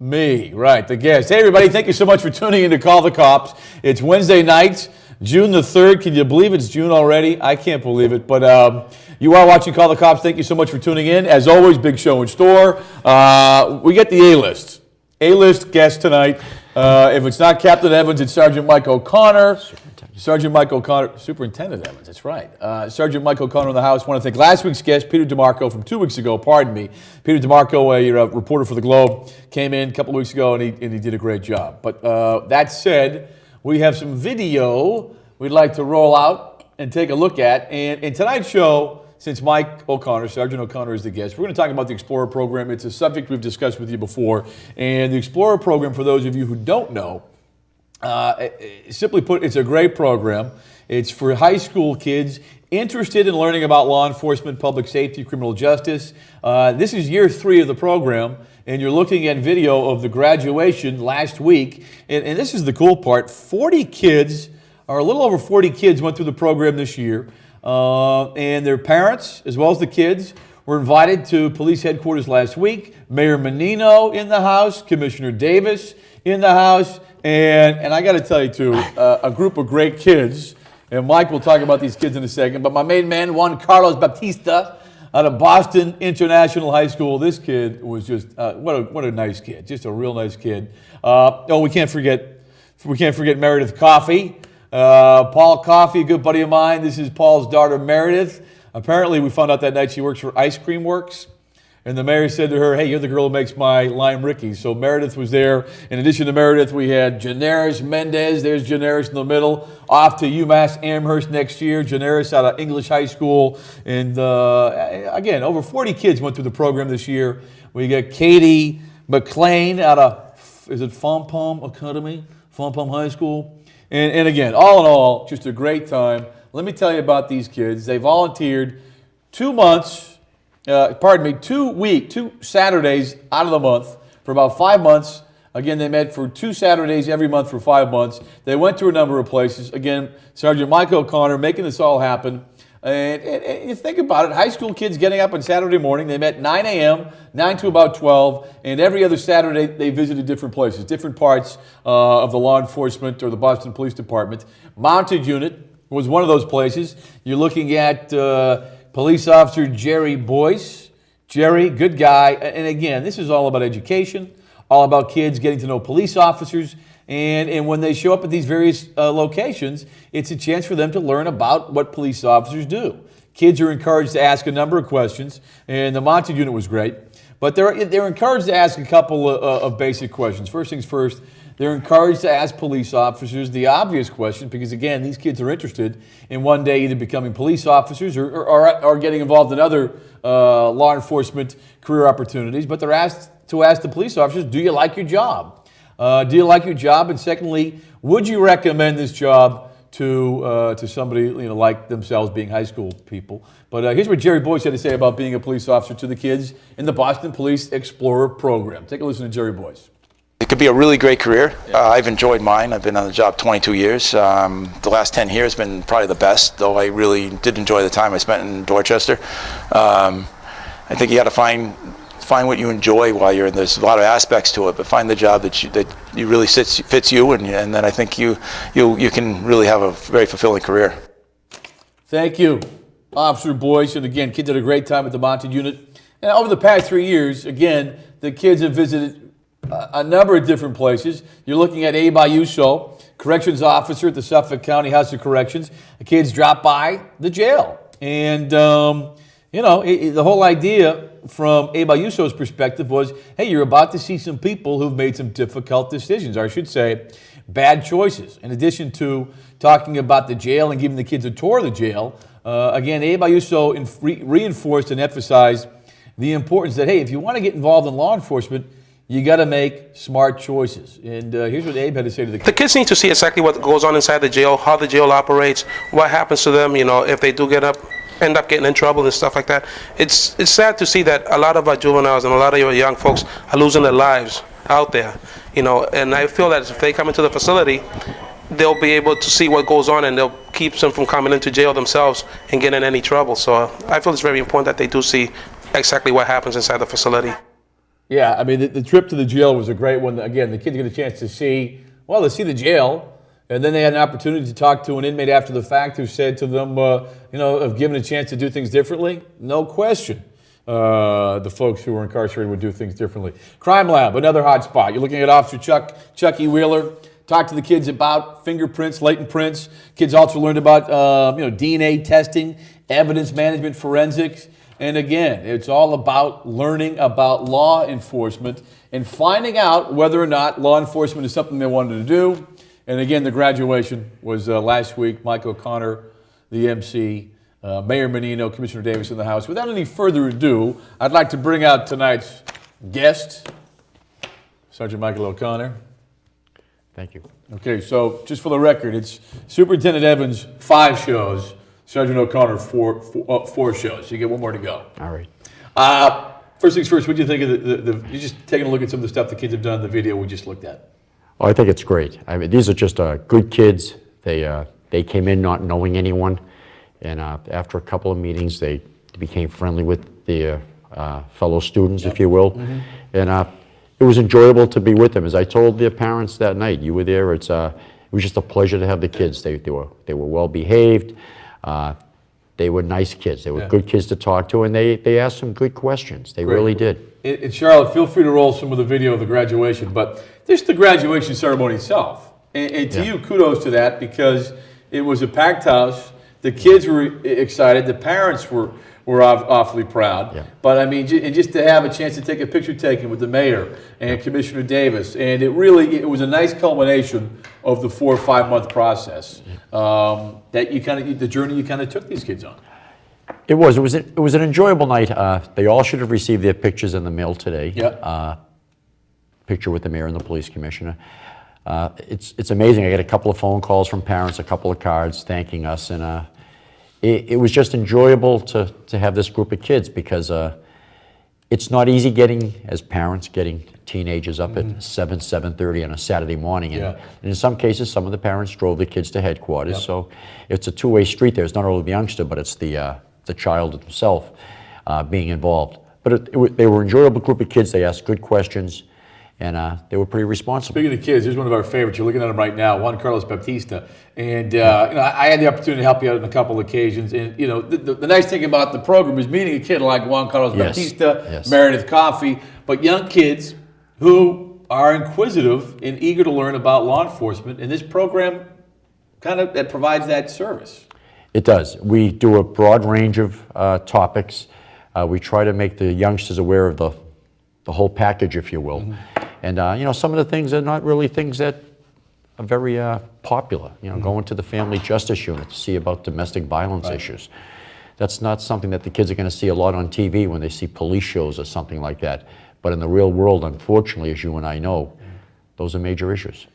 Me, right, the guest. Hey, everybody, thank you so much for tuning in to Call the Cops. It's Wednesday night, June the 3rd. Can you believe it's June already? I can't believe it, but you are watching Call the Cops. Thank you so much for tuning in. As always, big show in store. We get the A-list. A-list guest tonight. If it's not Captain Evans, it's Sergeant Mike O'Connor. Sergeant Mike O'Connor, Superintendent Evans, that's right. Sergeant Mike O'Connor in the house. I want to thank last week's guest, Peter DeMarco, from 2 weeks ago, pardon me. Peter DeMarco, a reporter for the Globe, came in a couple of weeks ago and he did a great job. But that said, we have some video we'd like to roll out and take a look at. And in tonight's show, since Mike O'Connor, Sergeant O'Connor is the guest, we're going to talk about the Explorer program. It's a subject we've discussed with you before. And the Explorer program, for those of you who don't know, simply put, it's a great program. It's for high school kids interested in learning about law enforcement, public safety, criminal justice. This is year 3 of the program, and you're looking at video of the graduation last week. And this is the cool part. 40 kids, or a little over 40 kids, went through the program this year. And their parents, as well as the kids, were invited to police headquarters last week. Mayor Menino in the house, Commissioner Davis in the house, and I got to tell you, too, a group of great kids, and Mike will talk about these kids in a second, but my main man, Juan Carlos Baptista, out of Boston International High School. This kid was just, what a nice kid, just a real nice kid. We can't forget Meredith Coffey. Paul Coffey, a good buddy of mine. This is Paul's daughter, Meredith. Apparently, we found out that night she works for Ice Cream Works. And the mayor said to her, hey, you're the girl who makes my lime Rickies. So Meredith was there. In addition to Meredith, we had Janaris Mendez. There's Janaris in the middle. Off to UMass Amherst next year. Janaris out of English High School. And again, over 40 kids went through the program this year. We got Katie McLean out of, is it Fompom Academy? Fompom High School. And again, all in all, just a great time. Let me tell you about these kids. They volunteered 2 months. 2 Saturdays out of the month for about 5 months. Again, they met for 2 Saturdays every month for 5 months. They went to a number of places. Again, Sergeant Mike O'Connor making this all happen. And you think about it, high school kids getting up on Saturday morning. They met 9 a.m., 9 to about 12, and every other Saturday they visited different places, different parts of the law enforcement or the Boston Police Department. Mounted Unit was one of those places. You're looking at Police Officer Jerry Boyce. Jerry, good guy. And again, this is all about education, all about kids getting to know police officers. And when they show up at these various locations, it's a chance for them to learn about what police officers do. Kids are encouraged to ask a number of questions, and the Mounted Unit was great. But they're encouraged to ask a couple of basic questions. First things first, they're encouraged to ask police officers the obvious question, because again, these kids are interested in one day either becoming police officers or getting involved in other law enforcement career opportunities. But they're asked to ask the police officers, do you like your job? Do you like your job? And secondly, would you recommend this job to somebody like themselves, being high school people? But here's what Jerry Boyce had to say about being a police officer to the kids in the Boston Police Explorer program. Take a listen to Jerry Boyce. It could be a really great career. I've enjoyed mine. I've been on the job 22 years. The last 10 years have been probably the best, though I really did enjoy the time I spent in Dorchester. I think you got to find find what you enjoy while you're in. There's a lot of aspects to it, but find the job that you really fits you, and then I think you can really have a very fulfilling career. Thank you, Officer Boyce. And again, kids had a great time at the Monted unit. And over the past 3 years, again, the kids have visited a number of different places. You're looking at Abe Ayuso, corrections officer at the Suffolk County House of Corrections. The kids dropped by the jail. And, the whole idea from Abe Ayuso's perspective was, hey, you're about to see some people who've made some difficult decisions, or I should say, bad choices. In addition to talking about the jail and giving the kids a tour of the jail, again, Abe Ayuso reinforced and emphasized the importance that, hey, if you want to get involved in law enforcement, you got to make smart choices. And here's what Abe had to say to the kids. The kids need to see exactly what goes on inside the jail, how the jail operates, what happens to them, if they do end up getting in trouble and stuff like that. It's sad to see that a lot of our juveniles and a lot of your young folks are losing their lives out there, and I feel that if they come into the facility, they'll be able to see what goes on, and they'll keep them from coming into jail themselves and getting in any trouble. So I feel it's very important that they do see exactly what happens inside the facility. Yeah, I mean, the trip to the jail was a great one. Again, the kids get a chance to see the jail, and then they had an opportunity to talk to an inmate after the fact who said to them, if given a chance to do things differently, no question, the folks who were incarcerated would do things differently. Crime Lab, another hot spot. You're looking at Officer Chucky Wheeler. Talk to the kids about fingerprints, latent prints. Kids also learned about DNA testing, evidence management, forensics. And again, it's all about learning about law enforcement and finding out whether or not law enforcement is something they wanted to do. And again, the graduation was last week. Mike O'Connor, the MC, Mayor Menino, Commissioner Davis in the House. Without any further ado, I'd like to bring out tonight's guest, Sergeant Micahel O'Connor. Thank you. Okay, so just for the record, it's Superintendent Evans 5 shows, Sergeant O'Connor 4 shows. So you get one more to go. All right. First things first, what do you think of you're just taking a look at some of the stuff the kids have done in the video we just looked at? Oh, I think it's great. I mean, these are just good kids. They came in not knowing anyone, and after a couple of meetings, they became friendly with the fellow students, if you will. Mm-hmm. And it was enjoyable to be with them. As I told their parents that night, you were there. It was just a pleasure to have the kids. They were well behaved. They were nice kids. They were good kids to talk to, and they asked some good questions. They really did. And Charlotte, feel free to roll some of the video of the graduation, but just the graduation ceremony itself. And to you, kudos to that, because it was a packed house. The kids were excited. The parents were awfully proud. Yeah. But I mean, just to have a chance to take a picture taken with the mayor and Commissioner Davis, and it was a nice culmination of the 4 or 5 month process that the journey you kind of took these kids on. It was an enjoyable night. They all should have received their pictures in the mail today. Yeah. Picture with the mayor and the police commissioner. It's amazing. I get a couple of phone calls from parents, a couple of cards thanking us, and it was just enjoyable to have this group of kids, because it's not easy getting teenagers up at 7:30 on a Saturday morning. And in some cases, some of the parents drove the kids to headquarters. Yep. So it's a two-way street there. It's not only the youngster, but it's the child himself being involved. But they were an enjoyable group of kids. They asked good questions, and they were pretty responsible. Speaking of kids, here's one of our favorites. You're looking at him right now, Juan Carlos Baptista. And I had the opportunity to help you out on a couple of occasions. And the nice thing about the program is meeting a kid like Juan Carlos Baptista, Meredith Coffey, but young kids who are inquisitive and eager to learn about law enforcement. And this program that provides that service. It does. We do a broad range of topics. We try to make the youngsters aware of the whole package, if you will. Mm-hmm. And some of the things are not really things that are very popular. Going to the family justice unit to see about domestic violence issues. That's not something that the kids are going to see a lot on TV when they see police shows or something like that. But in the real world, unfortunately, as you and I know, those are major issues.